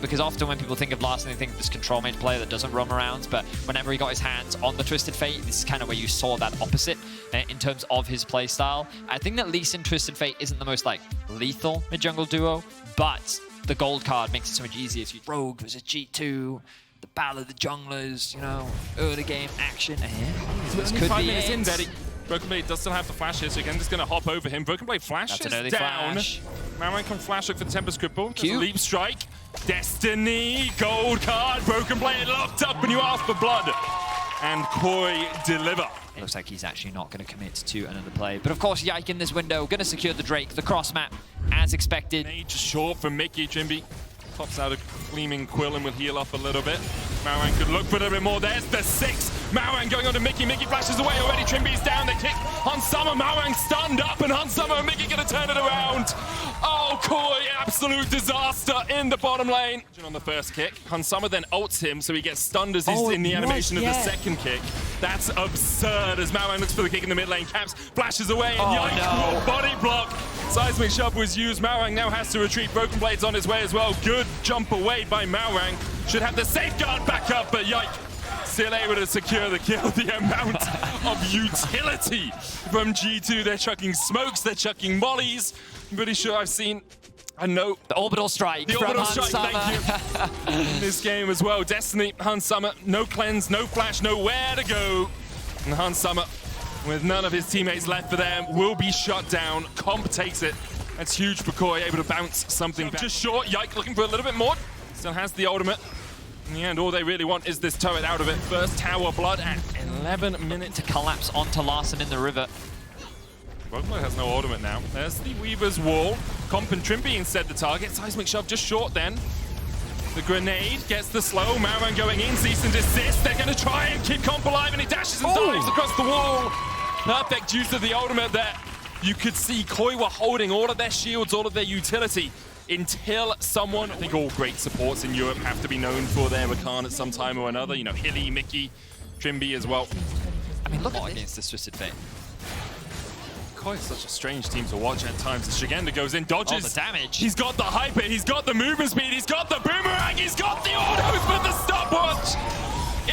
because often when people think of Larssen, they think of this control mage player that doesn't roam around, but whenever he got his hands on the Twisted Fate, this is kind of where you saw that opposite in terms of his playstyle. I think that Lee Sin Twisted Fate isn't the most like lethal mid-jungle duo, but the gold card makes it so much easier. If you Rogue versus G2, the battle of the junglers, you know, early game action. This could 5 minutes in, Daddy. Broken Blade does still have the flash here, so again, just going to hop over him. Broken Blade flashes down. Flash. Maran can flash look for the Tempest Cripple. There's a leap strike. Destiny, gold card. Broken Blade locked up when you ask for blood. And Koi deliver. It looks like he's actually not going to commit to another play. But of course, Yike in this window, going to secure the Drake, the cross map, as expected. Just short from Mickey. Trimby pops out a gleaming quill and will heal up a little bit. Maran could look for a little bit more. There's the 6. Maran going on to Mickey. Mickey flashes away already. Trimby's down. They kick Hansama. Maran stunned up, and Hansama and Mickey going to turn it around. Oh, Koi, absolute disaster in the bottom lane. On the first kick, Hansama then ults him, so he gets stunned as he's in the animation of the second kick. That's absurd as Maran looks for the kick in the mid lane. Caps flashes away, and Yike, body block. Seismic shove was used. Maran now has to retreat. Broken Blade's on his way as well. Good jump away by Maran. Should have the safeguard back up, but Yike still able to secure the kill. The amount of utility from G2. They're chucking smokes, they're chucking mollies. I'm pretty sure I've seen the orbital strike. The orbital strike, thank you. In this game as well. Destiny, Hansama, no cleanse, no flash, nowhere to go. And Hansama, with none of his teammates left for them, will be shut down. Comp takes it. That's huge for Koi, able to bounce something back. Just short, Yike looking for a little bit more. Still has the ultimate. In the end, all they really want is this turret out of it. First tower blood at 11 minutes. To collapse onto Larssen in the river. Broken has no ultimate now. There's the Weaver's wall. Comp and Trimby instead the target. Seismic shove just short then. The grenade gets the slow. Maran going in, cease and desist. They're going to try and keep Comp alive, and he dashes and dives across the wall. Perfect use of the ultimate there. You could see Koi were holding all of their shields, all of their utility, until someone... I think all great supports in Europe have to be known for their Rakan at some time or another. You know, Hilly, Mickey, Trimby as well. I mean, look against this Twisted Fate. Koi is such a strange team to watch at times. As Shigenda goes in, dodges. Oh, the damage. He's got the hyper, he's got the movement speed, he's got the boomerang, he's got the autos with the stopwatch.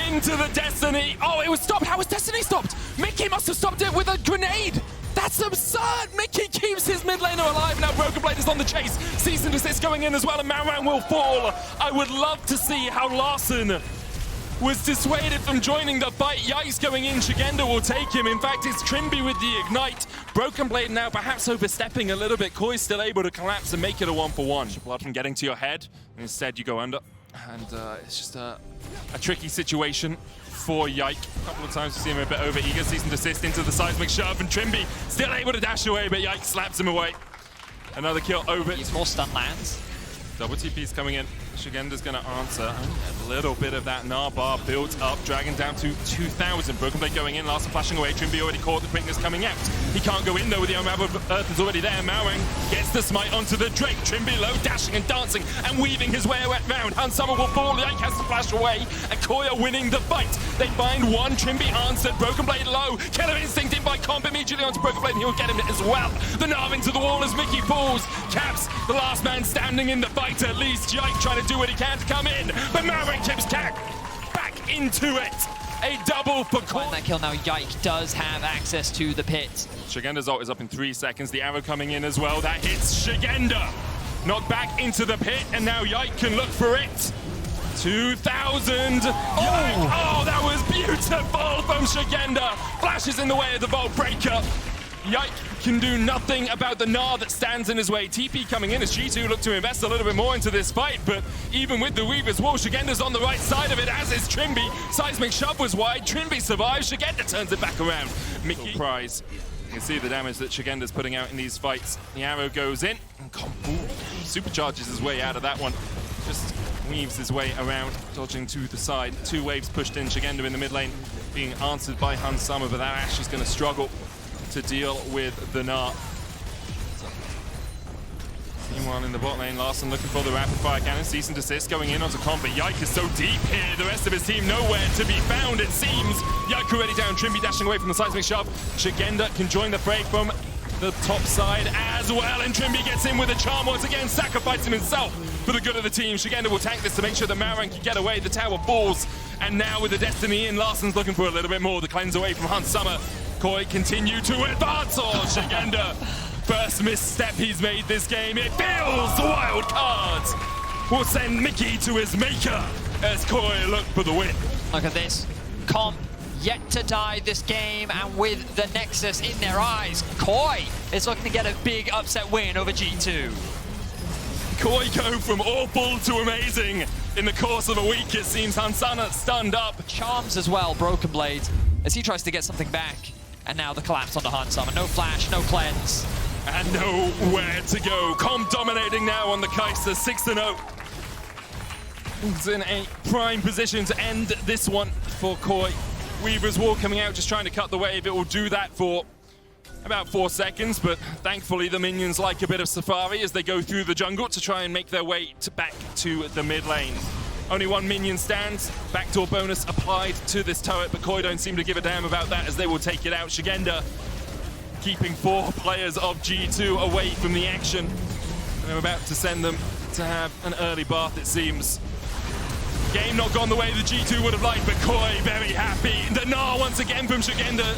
Into the Destiny. Oh, it was stopped. How was Destiny stopped? Mickey must have stopped it with a grenade. That's absurd! Mickey keeps his mid laner alive. Now Broken Blade is on the chase. Cease and desist going in as well, and Maran will fall. I would love to see how Larssen was dissuaded from joining the fight. Yike's going in. Shigenda will take him. In fact, it's Trimby with the ignite. Broken Blade now perhaps overstepping a little bit. Koi's still able to collapse and make it a 1-for-1. Blood from getting to your head. Instead, you go under. And it's just a tricky situation for Yike. A couple of times we see him a bit over eager. Cease and desist into the seismic shove, and Trimby still able to dash away, but Yike slaps him away. Another kill over. He's more stun lands. Double TP's coming in. Shigenda's going to answer. A little bit of that Gnar bar built up. Dragon down to 2,000. Broken Blade going in. Larssen flashing away. Trimby already caught the quickness coming out. He can't go in though with the Unraveled Earth is already there. Maran gets the smite onto the Drake. Trimby low, dashing and dancing and weaving his way around. Hansama will fall. Yike has to flash away. And Koi are winning the fight. They find one. Trimby answered. Broken Blade low. Killer Instinct in by Comp immediately onto Broken Blade, and he'll get him as well. The Gnar into the wall as Mickey falls. Caps, the last man standing in the fight at least. Yike trying to do what he can to come in, but Maran keeps back into it. A double for Koi. That kill now, Yike does have access to the pit. Shigenda's ult is up in 3 seconds. The arrow coming in as well. That hits Shigenda. Knocked back into the pit, and now Yike can look for it. 2,000. Oh, that was beautiful from Shigenda. Flashes in the way of the Vault Breaker. Yike can do nothing about the Gnar that stands in his way. TP coming in as G2 look to invest a little bit more into this fight, but even with the Weaver's wall, Shigenda's on the right side of it, as is Trimby. Seismic shove was wide. Trimby survives. Shigenda turns it back around. Mickey prize. You can see the damage that Shigenda's putting out in these fights. The arrow goes in, and supercharges his way out of that one. Just weaves his way around, dodging to the side. 2 waves pushed in. Shigenda in the mid lane being answered by Hansama, but that Ashe is going to struggle to deal with the Gnar. Meanwhile, in the bot lane, Larssen looking for the rapid fire cannon. Cease and desist going in onto Comp, but Yike is so deep here. The rest of his team nowhere to be found, it seems. Yike already down. Trimby dashing away from the seismic shove. Shigenda can join the fray from the top side as well, and Trimby gets in with a charm once again, sacrificing himself for the good of the team. Shigenda will tank this to make sure that Maran can get away. The tower falls, and now with the Destiny in, Larsen's looking for a little bit more. The cleanse away from Hans Summer. Koi continue to advance. Oh, Shigenda, first misstep he's made this game. It feels the wild cards will send Mickey to his maker as Koi look for the win. Look at this. Comp yet to die this game, and with the Nexus in their eyes, Koi is looking to get a big upset win over G2. Koi go from awful to amazing in the course of a week. It seems Hansana stunned up. Charms as well, Broken Blade, as he tries to get something back. And now the collapse onto Hansama. No flash, no cleanse. And nowhere to go. Comp dominating now on the Kaiser, 6-0. He's in a prime position to end this one for Koi. Weaver's Wall coming out, just trying to cut the wave. It will do that for about 4 seconds, but thankfully the minions like a bit of Safari as they go through the jungle to try and make their way back to the mid lane. Only one minion stands, backdoor bonus applied to this turret, but Koi don't seem to give a damn about that as they will take it out. Shigenda keeping 4 players of G2 away from the action. And they're about to send them to have an early bath, it seems. Game not gone the way the G2 would have liked, but Koi very happy. The Gnar once again from Shigenda.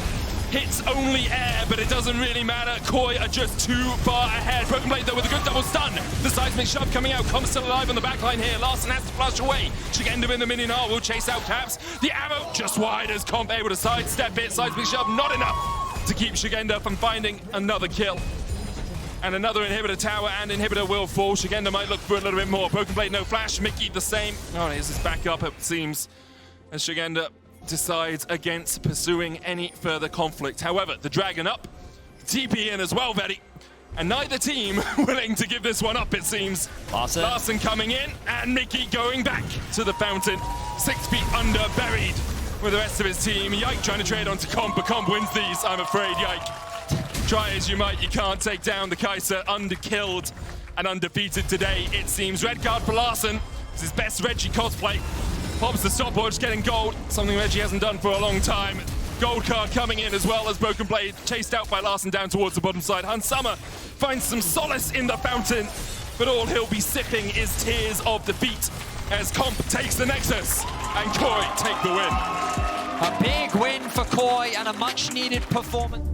Hits only air, but it doesn't really matter. Koi are just too far ahead. Broken Blade though with a good double stun. The seismic shove coming out. Comp still alive on the backline here. Larsen has to flush away. Shigenda in the minion R will chase out Caps. The arrow just wide as Comp able to sidestep it. Seismic shove not enough to keep Shigenda from finding another kill. And another inhibitor tower and inhibitor will fall. Shigenda might look for a little bit more. Broken Blade no flash. Mickey the same. Oh, here's his back up it seems. As Shigenda decides against pursuing any further conflict. However, the Dragon up, TP in as well, Vetty, and neither team willing to give this one up, it seems. Larsen coming in, and Mickey going back to the fountain. 6 feet under, buried with the rest of his team. Yike trying to trade onto Comp, but Comp wins these, I'm afraid, Yike. Try as you might, you can't take down the Kaiser, underkilled and undefeated today, it seems. Red card for Larsen, it's his best Reggie cosplay. Pops the stopwatch, getting gold, something Reggie hasn't done for a long time. Gold card coming in as well as Broken Blade, chased out by Larsen down towards the bottom side. Hans Summer finds some solace in the fountain, but all he'll be sipping is tears of defeat as Comp takes the Nexus and Koi take the win. A big win for Koi and a much needed performance.